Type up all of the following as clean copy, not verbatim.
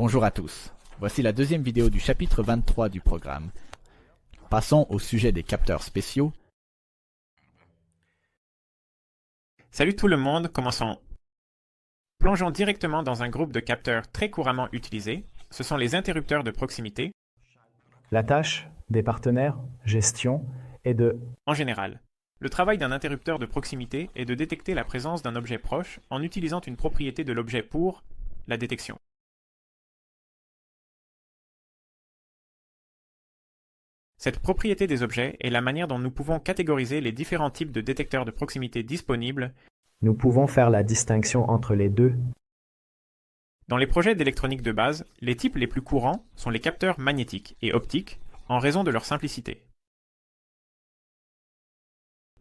Bonjour à tous. Voici la deuxième vidéo du chapitre 23 du programme. Passons au sujet des capteurs spéciaux. Salut tout le monde, commençons. Plongeons directement dans un groupe de capteurs très couramment utilisés. Ce sont les interrupteurs de proximité. La tâche des partenaires, gestion, est de En général, le travail d'un interrupteur de proximité est de détecter la présence d'un objet proche en utilisant une propriété de l'objet pour la détection. Cette propriété des objets est la manière dont nous pouvons catégoriser les différents types de détecteurs de proximité disponibles. nous pouvons faire la distinction entre les deux. Dans les projets d'électronique de base, les types les plus courants sont les capteurs magnétiques et optiques en raison de leur simplicité.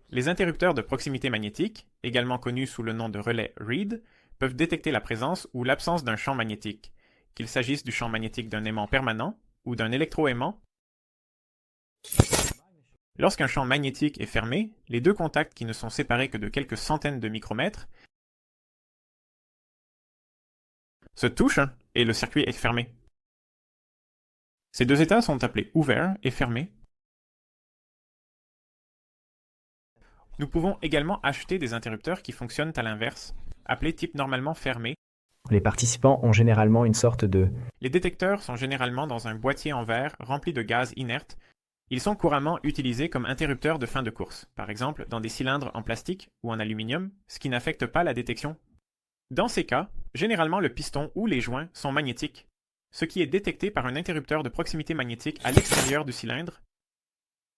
Les interrupteurs de proximité magnétique, également connus sous le nom de relais Reed, peuvent détecter la présence ou l'absence d'un champ magnétique, qu'il s'agisse du champ magnétique d'un aimant permanent ou d'un électroaimant. Lorsqu'un champ magnétique est fermé, les deux contacts qui ne sont séparés que de quelques centaines de micromètres se touchent et le circuit est fermé. Ces deux états sont appelés ouverts et fermés. Nous pouvons également acheter des interrupteurs qui fonctionnent à l'inverse, appelés type normalement fermé. Les participants ont généralement une sorte de Les détecteurs sont généralement dans un boîtier en verre rempli de gaz inerte. Ils sont couramment utilisés comme interrupteurs de fin de course, par exemple dans des cylindres en plastique ou en aluminium, ce qui n'affecte pas la détection. Dans ces cas, généralement le piston ou les joints sont magnétiques, ce qui est détecté par un interrupteur de proximité magnétique à l'extérieur du cylindre.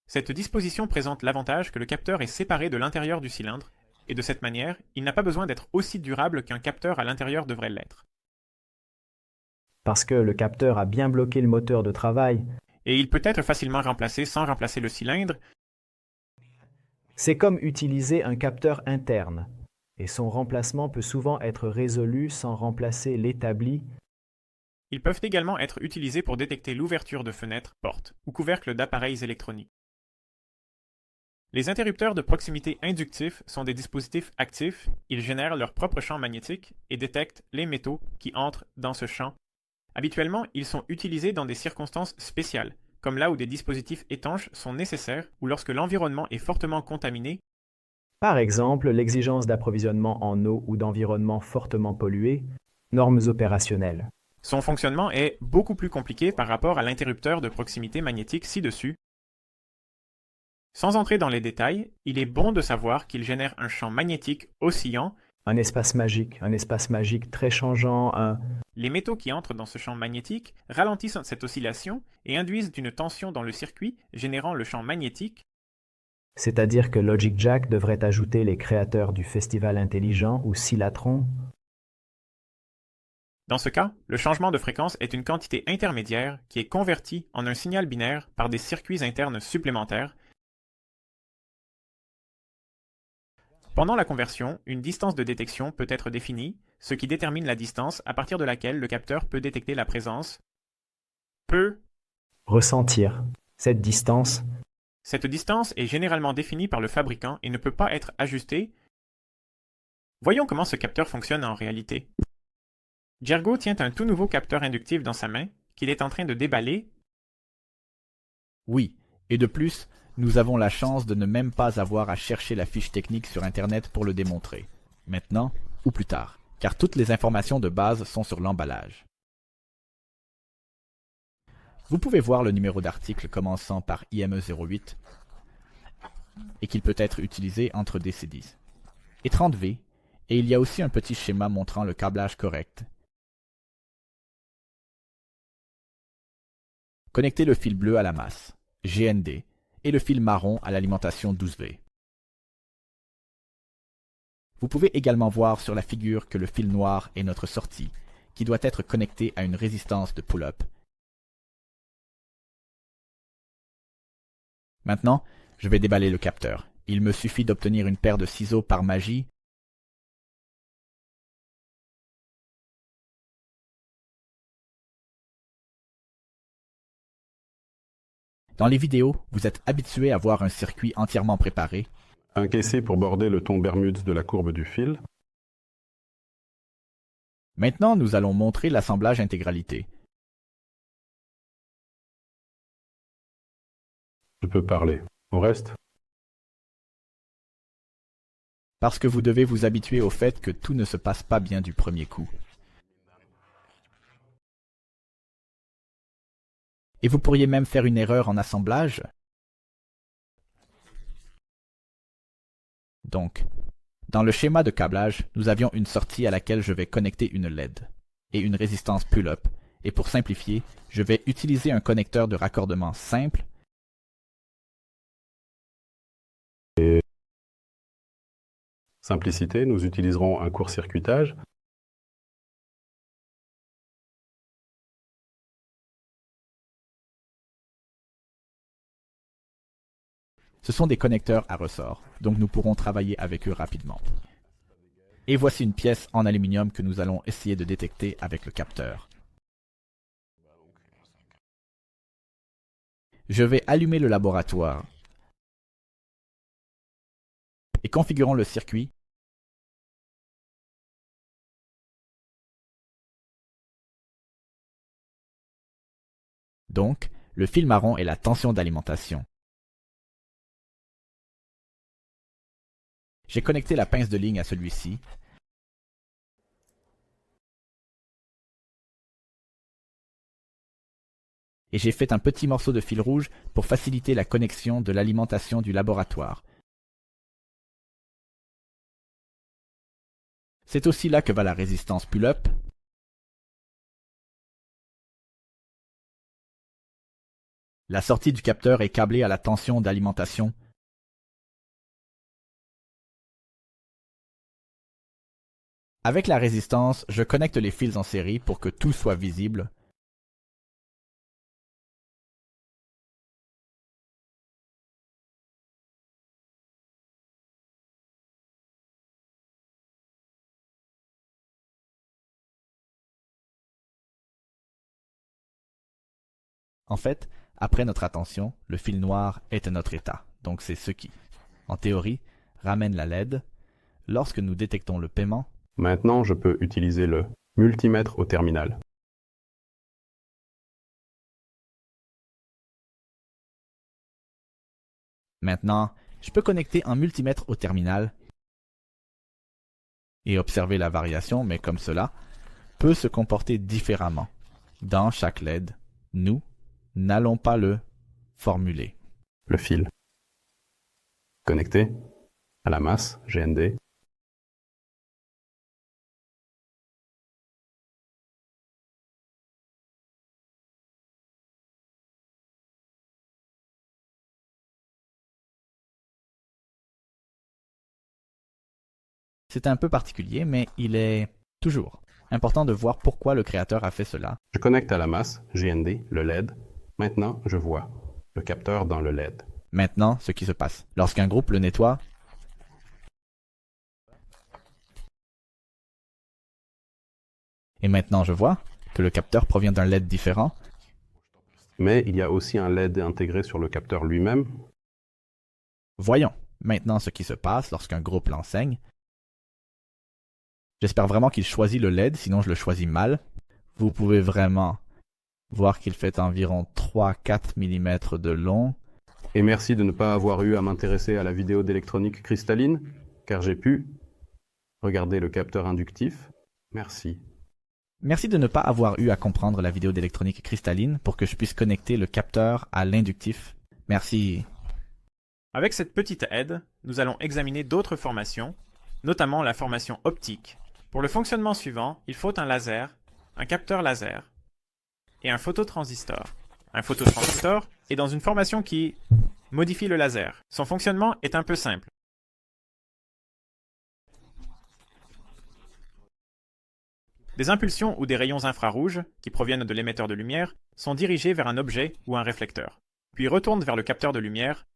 Cette disposition présente l'avantage que le capteur est séparé de l'intérieur du cylindre, et de cette manière, il n'a pas besoin d'être aussi durable qu'un capteur à l'intérieur devrait l'être. parce que le capteur a bien bloqué le moteur de travail. Et il peut être facilement remplacé sans remplacer le cylindre. C'est comme utiliser un capteur interne, et son remplacement peut souvent être résolu sans remplacer l'établi. Ils peuvent également être utilisés pour détecter l'ouverture de fenêtres, portes ou couvercles d'appareils électroniques. Les interrupteurs de proximité inductifs sont des dispositifs actifs, ils génèrent leur propre champ magnétique et détectent les métaux qui entrent dans ce champ. Habituellement, ils sont utilisés dans des circonstances spéciales, comme là où des dispositifs étanches sont nécessaires ou lorsque l'environnement est fortement contaminé. Par exemple, l'exigence d'approvisionnement en eau ou d'environnement fortement pollué, normes opérationnelles. Son fonctionnement est beaucoup plus compliqué par rapport à l'interrupteur de proximité magnétique ci-dessus. Sans entrer dans les détails, il est bon de savoir qu'il génère un champ magnétique oscillant. Un espace magique très changeant, Les métaux qui entrent dans ce champ magnétique ralentissent cette oscillation et induisent une tension dans le circuit, générant le champ magnétique. c'est-à-dire que Logic Jack devrait ajouter les créateurs du Festival Intelligent ou Silatron. Dans ce cas, le changement de fréquence est une quantité intermédiaire qui est convertie en un signal binaire par des circuits internes supplémentaires. Pendant la conversion, une distance de détection peut être définie, ce qui détermine la distance à partir de laquelle le capteur peut détecter la présence. Ressentir. Cette distance, Cette distance est généralement définie par le fabricant et ne peut pas être ajustée. Voyons comment ce capteur fonctionne en réalité. Jergo tient un tout nouveau capteur inductif dans sa main, qu'il est en train de déballer. Oui, et de plus, nous avons la chance de ne même pas avoir à chercher la fiche technique sur Internet pour le démontrer. Maintenant, ou plus tard, car toutes les informations de base sont sur l'emballage. Vous pouvez voir le numéro d'article commençant par IME08 et qu'il peut être utilisé entre DC10 et 30V, et il y a aussi un petit schéma montrant le câblage correct. Connectez le fil bleu à la masse, GND, et le fil marron à l'alimentation 12V. Vous pouvez également voir sur la figure que le fil noir est notre sortie, qui doit être connecté à une résistance de pull-up. Maintenant, je vais déballer le capteur. Il me suffit d'obtenir une paire de ciseaux par magie. Dans les vidéos, vous êtes habitué à voir un circuit entièrement préparé. Un caissier pour border le ton Bermude de la courbe du fil. Maintenant, nous allons montrer l'assemblage intégralité, Je peux parler. Au reste, Parce que vous devez vous habituer au fait que tout ne se passe pas bien du premier coup. Et vous pourriez même faire une erreur en assemblage. Donc, dans le schéma de câblage, nous avions une sortie à laquelle je vais connecter une LED et une résistance pull-up. Et pour simplifier, je vais utiliser un connecteur de raccordement simple. simplicité, nous utiliserons un court-circuitage. Ce sont des connecteurs à ressort, donc nous pourrons travailler avec eux rapidement. Et voici une pièce en aluminium que nous allons essayer de détecter avec le capteur. Je vais allumer le laboratoire et configurons le circuit. Donc, le fil marron est la tension d'alimentation. J'ai connecté la pince de ligne à celui-ci. Et j'ai fait un petit morceau de fil rouge pour faciliter la connexion de l'alimentation du laboratoire. C'est aussi là que va la résistance pull-up. La sortie du capteur est câblée à la tension d'alimentation. Avec la résistance, je connecte les fils en série pour que tout soit visible. En fait, après notre attention, le fil noir est à notre état. Donc c'est ce qui, en théorie, ramène la LED. Lorsque nous détectons le paiement, Maintenant, je peux utiliser le multimètre au terminal. maintenant, je peux connecter un multimètre au terminal et observer la variation, mais comme cela, peut se comporter différemment. Dans chaque LED, nous n'allons pas le formuler. Le fil. Connecté à la masse GND. C'est un peu particulier, mais il est toujours important de voir pourquoi le créateur a fait cela. Je connecte à la masse GND, le LED. Maintenant, je vois le capteur dans le LED. Maintenant, ce qui se passe. Lorsqu'un groupe le nettoie, et maintenant je vois que le capteur provient d'un LED différent, Mais il y a aussi un LED intégré sur le capteur lui-même. voyons maintenant ce qui se passe lorsqu'un groupe l'enseigne. J'espère vraiment qu'il choisit le LED, sinon je le choisis mal. Vous pouvez vraiment voir qu'il fait environ 3-4 mm de long. Et merci de ne pas avoir eu à m'intéresser à la vidéo d'électronique cristalline, car j'ai pu regarder le capteur inductif. Merci. Merci de ne pas avoir eu à comprendre la vidéo d'électronique cristalline pour que je puisse connecter le capteur à l'inductif. Merci. Avec cette petite aide, nous allons examiner d'autres formations, notamment la formation optique. Pour le fonctionnement suivant, il faut un laser, un capteur laser et un phototransistor. Un phototransistor est dans une formation qui modifie le laser. Son fonctionnement est un peu simple. Des impulsions ou des rayons infrarouges, qui proviennent de l'émetteur de lumière, sont dirigés vers un objet ou un réflecteur, puis retournent vers le capteur de lumière.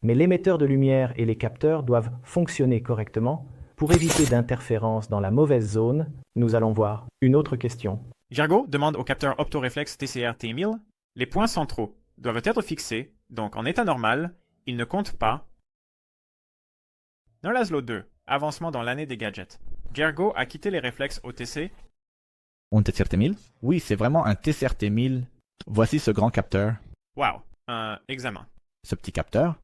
Mais l'émetteur de lumière et les capteurs doivent fonctionner correctement. Pour éviter d'interférence dans la mauvaise zone, nous allons voir une autre question. Gergo demande au capteur optoréflexe TCR T1000, les points centraux doivent être fixés, donc en état normal, ils ne comptent pas. Dans Laszlo 2, avancement dans l'année des gadgets. Gergo a quitté les réflexes OTC. Un TCRT1000? Oui, c'est vraiment un TCRT1000. Voici ce grand capteur. Wow, un examen. Ce petit capteur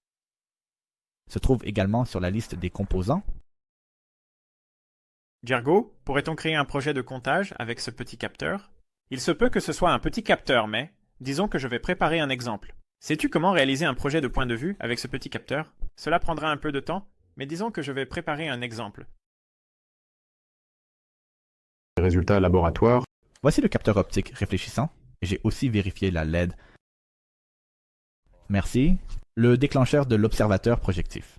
se trouve également sur la liste des composants. Djergo, pourrait-on créer un projet de comptage avec ce petit capteur? Il se peut que ce soit un petit capteur, mais disons que je vais préparer un exemple. Sais-tu comment réaliser un projet de point de vue avec ce petit capteur? Cela prendra un peu de temps, mais disons que je vais préparer un exemple. Résultats laboratoires. Voici le capteur optique réfléchissant, et j'ai aussi vérifié la LED. Merci. Le déclencheur de l'observateur projectif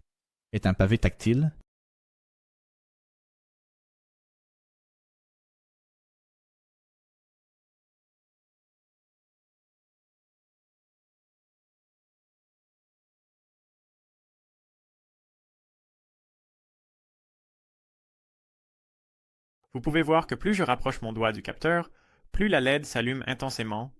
est un pavé tactile. Vous pouvez voir que plus je rapproche mon doigt du capteur, plus la LED s'allume intensément.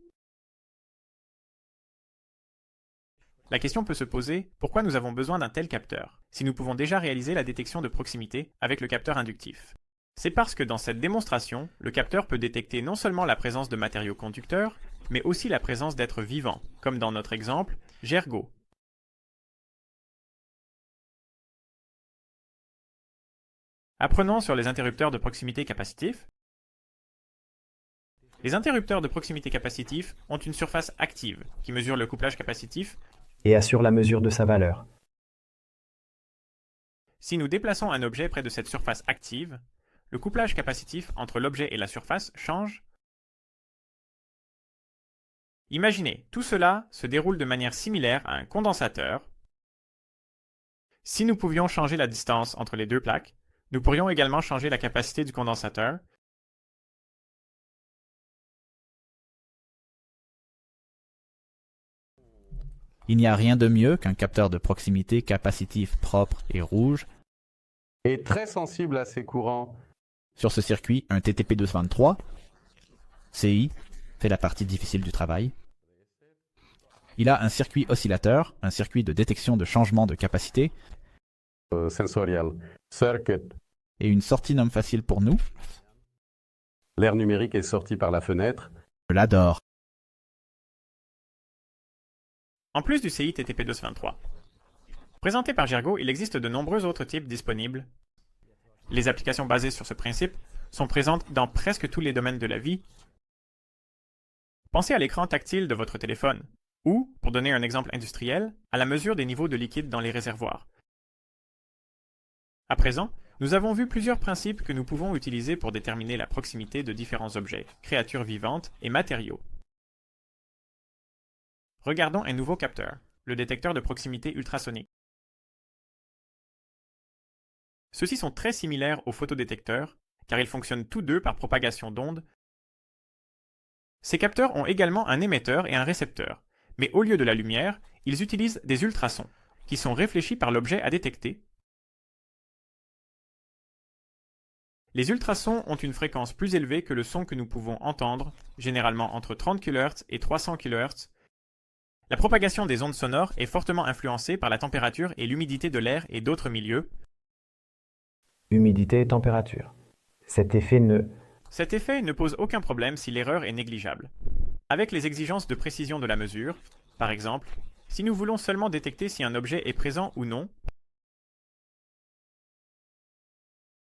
La question peut se poser, pourquoi nous avons besoin d'un tel capteur, si nous pouvons déjà réaliser la détection de proximité avec le capteur inductif? C'est parce que dans cette démonstration, le capteur peut détecter non seulement la présence de matériaux conducteurs, mais aussi la présence d'êtres vivants, comme dans notre exemple, Djergo. Apprenons sur les interrupteurs de proximité capacitifs. Les interrupteurs de proximité capacitifs ont une surface active, qui mesure le couplage capacitif, et assure la mesure de sa valeur. Si nous déplaçons un objet près de cette surface active, le couplage capacitif entre l'objet et la surface change. Imaginez, tout cela se déroule de manière similaire à un condensateur. Si nous pouvions changer la distance entre les deux plaques, nous pourrions également changer la capacité du condensateur. Il n'y a rien de mieux qu'un capteur de proximité capacitif propre et rouge. Et très sensible à ces courants. Sur ce circuit, un TTP223 CI fait la partie difficile du travail. Il a un circuit oscillateur, un circuit de détection de changement de capacité Sensorial. Circuit. et une sortie nomme facile pour nous. L'air numérique est sorti par la fenêtre. Je l'adore. En plus du CI TTP223. Présenté par Djergo, il existe de nombreux autres types disponibles. Les applications basées sur ce principe sont présentes dans presque tous les domaines de la vie. Pensez à l'écran tactile de votre téléphone, ou, pour donner un exemple industriel, à la mesure des niveaux de liquide dans les réservoirs. À présent, nous avons vu plusieurs principes que nous pouvons utiliser pour déterminer la proximité de différents objets, créatures vivantes et matériaux. Regardons un nouveau capteur, le détecteur de proximité ultrasonique. Ceux-ci sont très similaires aux photodétecteurs, car ils fonctionnent tous deux par propagation d'ondes. Ces capteurs ont également un émetteur et un récepteur, mais au lieu de la lumière, ils utilisent des ultrasons, qui sont réfléchis par l'objet à détecter. Les ultrasons ont une fréquence plus élevée que le son que nous pouvons entendre, généralement entre 30 kHz et 300 kHz. La propagation des ondes sonores est fortement influencée par la température et l'humidité de l'air et d'autres milieux. Humidité et température. Cet effet ne pose aucun problème si l'erreur est négligeable. Avec les exigences de précision de la mesure, par exemple, si nous voulons seulement détecter si un objet est présent ou non,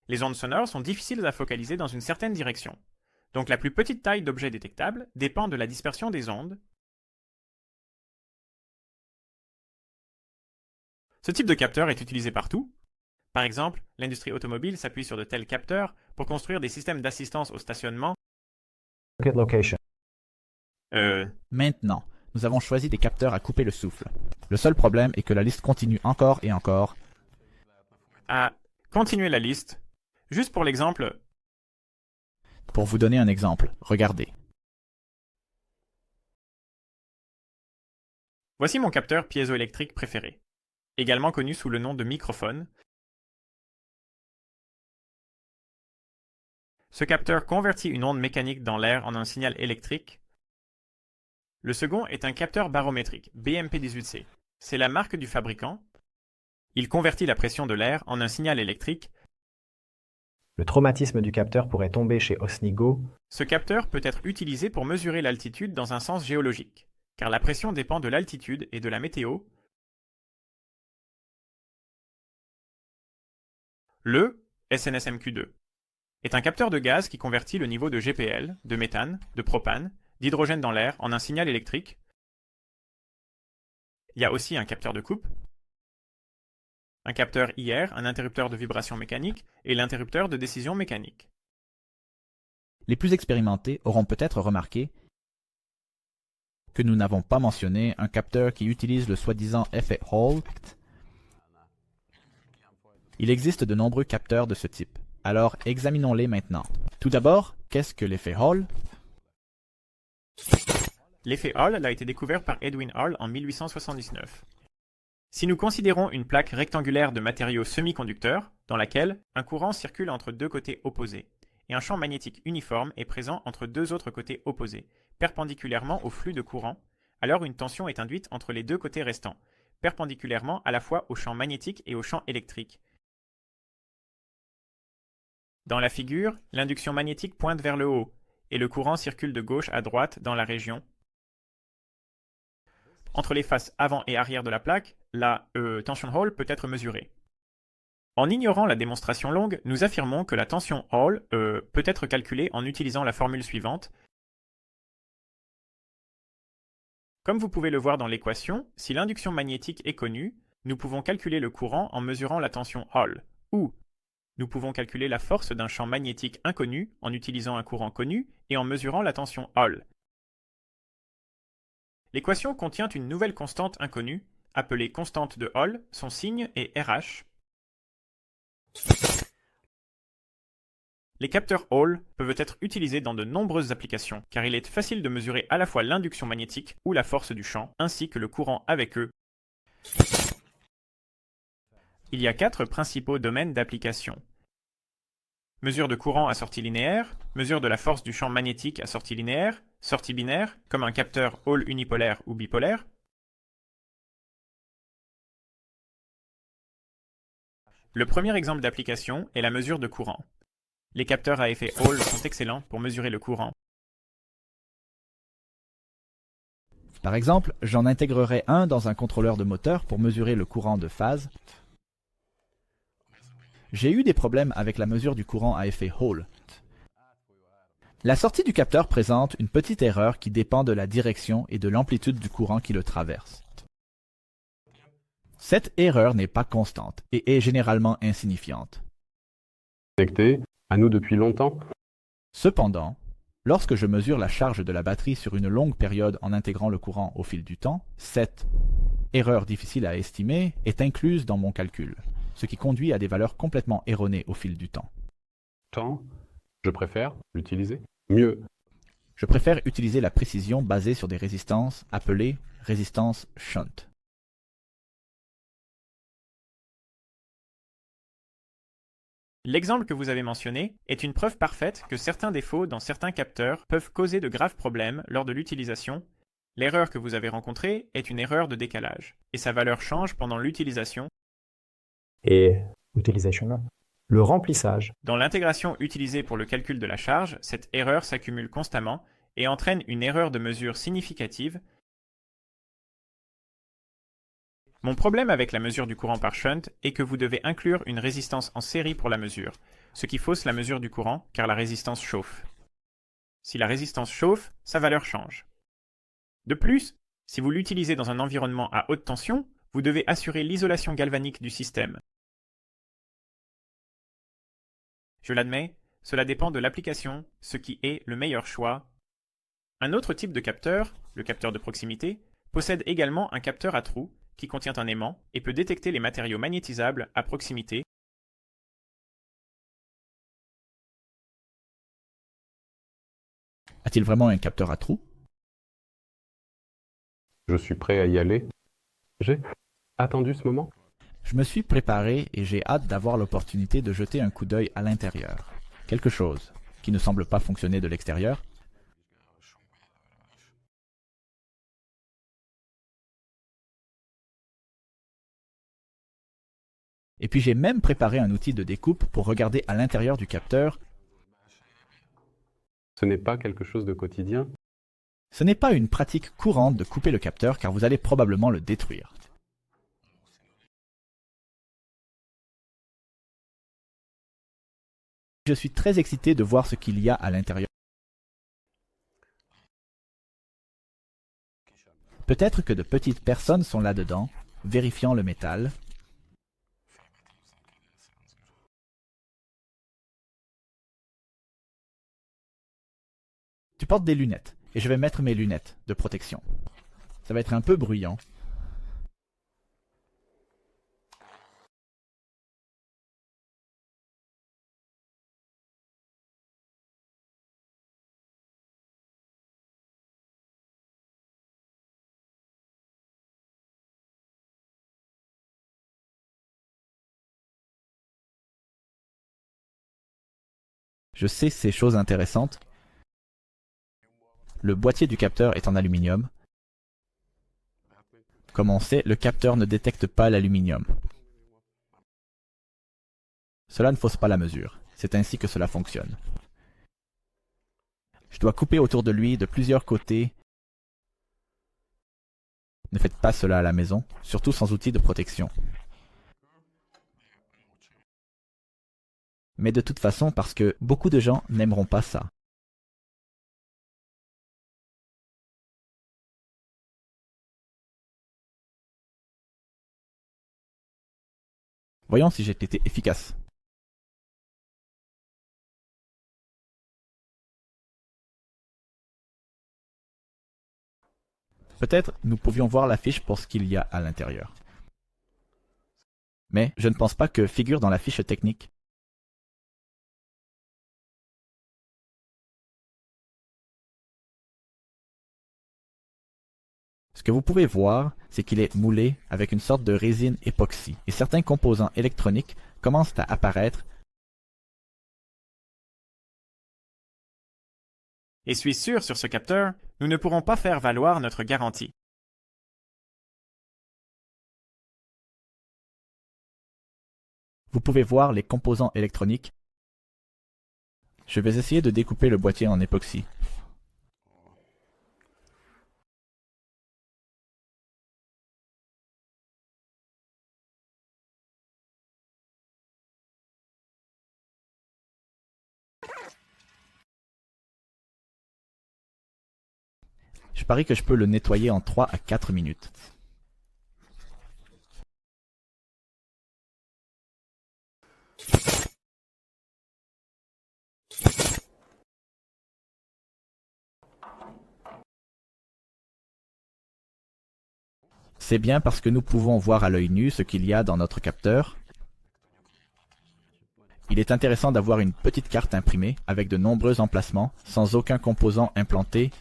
les ondes sonores sont difficiles à focaliser dans une certaine direction. Donc la plus petite taille d'objet détectable dépend de la dispersion des ondes. Ce type de capteur est utilisé partout. Par exemple, l'industrie automobile s'appuie sur de tels capteurs pour construire des systèmes d'assistance au stationnement. location. Maintenant, nous avons choisi des capteurs à couper le souffle. Le seul problème est que la liste continue encore et encore. À continuer la liste. Juste pour l'exemple, Pour vous donner un exemple, regardez. voici mon capteur piézoélectrique préféré, également connu sous le nom de microphone. Ce capteur convertit une onde mécanique dans l'air en un signal électrique. Le second est un capteur barométrique, BMP18C. C'est la marque du fabricant. Il convertit la pression de l'air en un signal électrique. Le traumatisme du capteur pourrait tomber chez Osnigo. Ce capteur peut être utilisé pour mesurer l'altitude dans un sens géologique, car la pression dépend de l'altitude et de la météo. Le SNSMQ2 est un capteur de gaz qui convertit le niveau de GPL, de méthane, de propane, d'hydrogène dans l'air en un signal électrique. Il y a aussi un capteur de coupe, un capteur IR, un interrupteur de vibration mécanique et l'interrupteur de décision mécanique. Les plus expérimentés auront peut-être remarqué que nous n'avons pas mentionné un capteur qui utilise le soi-disant effet Hall. Il existe de nombreux capteurs de ce type, alors examinons-les maintenant. Tout d'abord, qu'est-ce que l'effet Hall? L'effet Hall a été découvert par Edwin Hall en 1879. Si nous considérons une plaque rectangulaire de matériaux semi-conducteurs, dans laquelle un courant circule entre deux côtés opposés, et un champ magnétique uniforme est présent entre deux autres côtés opposés, perpendiculairement au flux de courant, alors une tension est induite entre les deux côtés restants, perpendiculairement à la fois au champ magnétique et au champ électrique. Dans la figure, l'induction magnétique pointe vers le haut, et le courant circule de gauche à droite dans la région. Entre les faces avant et arrière de la plaque, la tension Hall peut être mesurée. En ignorant la démonstration longue, nous affirmons que la tension Hall peut être calculée en utilisant la formule suivante. Comme vous pouvez le voir dans l'équation, si l'induction magnétique est connue, nous pouvons calculer le courant en mesurant la tension Hall, ou nous pouvons calculer la force d'un champ magnétique inconnu en utilisant un courant connu et en mesurant la tension Hall. L'équation contient une nouvelle constante inconnue, appelée constante de Hall, son signe est RH. Les capteurs Hall peuvent être utilisés dans de nombreuses applications, car il est facile de mesurer à la fois l'induction magnétique ou la force du champ, ainsi que le courant avec eux. Il y a 4 principaux domaines d'application. Mesure de courant à sortie linéaire, mesure de la force du champ magnétique à sortie linéaire, sortie binaire, comme un capteur Hall unipolaire ou bipolaire. Le premier exemple d'application est la mesure de courant. Les capteurs à effet Hall sont excellents pour mesurer le courant. Par exemple, j'en intégrerai un dans un contrôleur de moteur pour mesurer le courant de phase. J'ai eu des problèmes avec la mesure du courant à effet Hall. La sortie du capteur présente une petite erreur qui dépend de la direction et de l'amplitude du courant qui le traverse. Cette erreur n'est pas constante et est généralement insignifiante. Connecté à nous depuis longtemps. Cependant, lorsque je mesure la charge de la batterie sur une longue période en intégrant le courant au fil du temps, cette erreur difficile à estimer est incluse dans mon calcul, ce qui conduit à des valeurs complètement erronées au fil du temps. Je préfère l'utiliser. Mieux. Je préfère utiliser la précision basée sur des résistances appelées résistances shunt. L'exemple que vous avez mentionné est une preuve parfaite que certains défauts dans certains capteurs peuvent causer de graves problèmes lors de l'utilisation. L'erreur que vous avez rencontrée est une erreur de décalage, et sa valeur change pendant l'utilisation. Et utilisation, le remplissage. Dans l'intégration utilisée pour le calcul de la charge, cette erreur s'accumule constamment et entraîne une erreur de mesure significative. Mon problème avec la mesure du courant par shunt est que vous devez inclure une résistance en série pour la mesure, ce qui fausse la mesure du courant car la résistance chauffe. Si la résistance chauffe, sa valeur change. De plus, si vous l'utilisez dans un environnement à haute tension, vous devez assurer l'isolation galvanique du système. Je l'admets, cela dépend de l'application, ce qui est le meilleur choix. Un autre type de capteur, le capteur de proximité, possède également un capteur à trous qui contient un aimant et peut détecter les matériaux magnétisables à proximité. A-t-il vraiment un capteur à trous? Je suis prêt à y aller. J'ai attendu ce moment. Je me suis préparé et j'ai hâte d'avoir l'opportunité de jeter un coup d'œil à l'intérieur. Quelque chose qui ne semble pas fonctionner de l'extérieur. Et puis j'ai même préparé un outil de découpe pour regarder à l'intérieur du capteur. Ce n'est pas quelque chose de quotidien. Ce n'est pas une pratique courante de couper le capteur car vous allez probablement le détruire. Je suis très excité de voir ce qu'il y a à l'intérieur. Peut-être que de petites personnes sont là-dedans, vérifiant le métal. Tu portes des lunettes, et je vais mettre mes lunettes de protection. Ça va être un peu bruyant. Je sais ces choses intéressantes. Le boîtier du capteur est en aluminium. Comme on sait, le capteur ne détecte pas l'aluminium. Cela ne fausse pas la mesure. C'est ainsi que cela fonctionne. Je dois couper autour de lui de plusieurs côtés. Ne faites pas cela à la maison, surtout sans outils de protection. Mais de toute façon, parce que beaucoup de gens n'aimeront pas ça. Voyons si j'ai été efficace. Peut-être nous pouvions voir la fiche pour ce qu'il y a à l'intérieur. Mais je ne pense pas que figure dans la fiche technique. Ce que vous pouvez voir, c'est qu'il est moulé avec une sorte de résine époxy, et certains composants électroniques commencent à apparaître. Et suis sûr sur ce capteur, nous ne pourrons pas faire valoir notre garantie. Vous pouvez voir les composants électroniques. Je vais essayer de découper le boîtier en époxy. Je parie que je peux le nettoyer en 3 à 4 minutes. C'est bien parce que nous pouvons voir à l'œil nu ce qu'il y a dans notre capteur. Il est intéressant d'avoir une petite carte imprimée avec de nombreux emplacements, sans aucun composant implanté.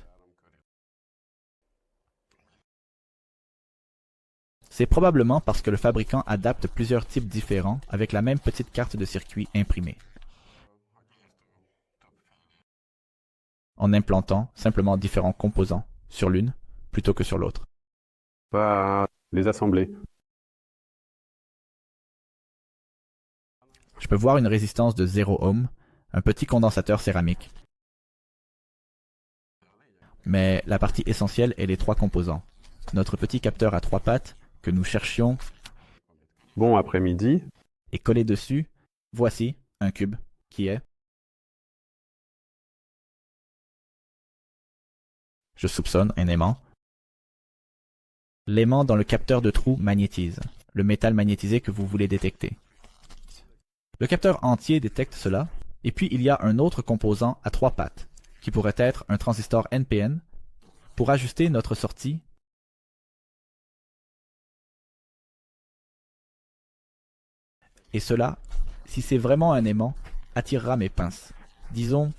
C'est probablement parce que le fabricant adapte plusieurs types différents avec la même petite carte de circuit imprimée. En implantant simplement différents composants sur l'une plutôt que sur l'autre. Pas les assembler. Je peux voir une résistance de 0 ohm, un petit condensateur céramique. Mais la partie essentielle est les 3 composants. Notre petit capteur à 3 pattes que nous cherchions Bon après-midi. est collé dessus. Voici un cube qui est, je soupçonne, un aimant. L'aimant dans le capteur de trou magnétise, le métal magnétisé que vous voulez détecter. Le capteur entier détecte cela, et puis il y a un autre composant à 3 pattes, qui pourrait être un transistor NPN, pour ajuster notre sortie. Et cela, si c'est vraiment un aimant, attirera mes pinces. Disons,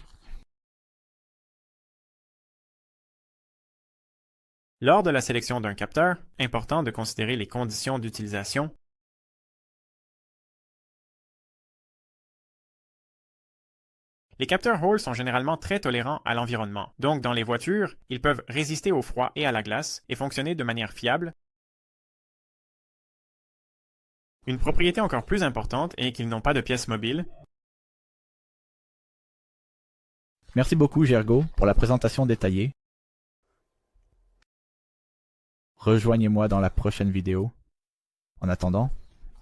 Lors de la sélection d'un capteur, important de considérer les conditions d'utilisation. Les capteurs Hall sont généralement très tolérants à l'environnement, donc dans les voitures, ils peuvent résister au froid et à la glace et fonctionner de manière fiable. Une propriété encore plus importante est qu'ils n'ont pas de pièces mobiles. merci beaucoup Gergo pour la présentation détaillée. Rejoignez-moi dans la prochaine vidéo. En attendant,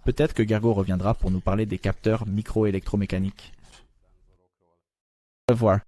peut-être que Gergo reviendra pour nous parler des capteurs micro-électromécaniques. Au revoir.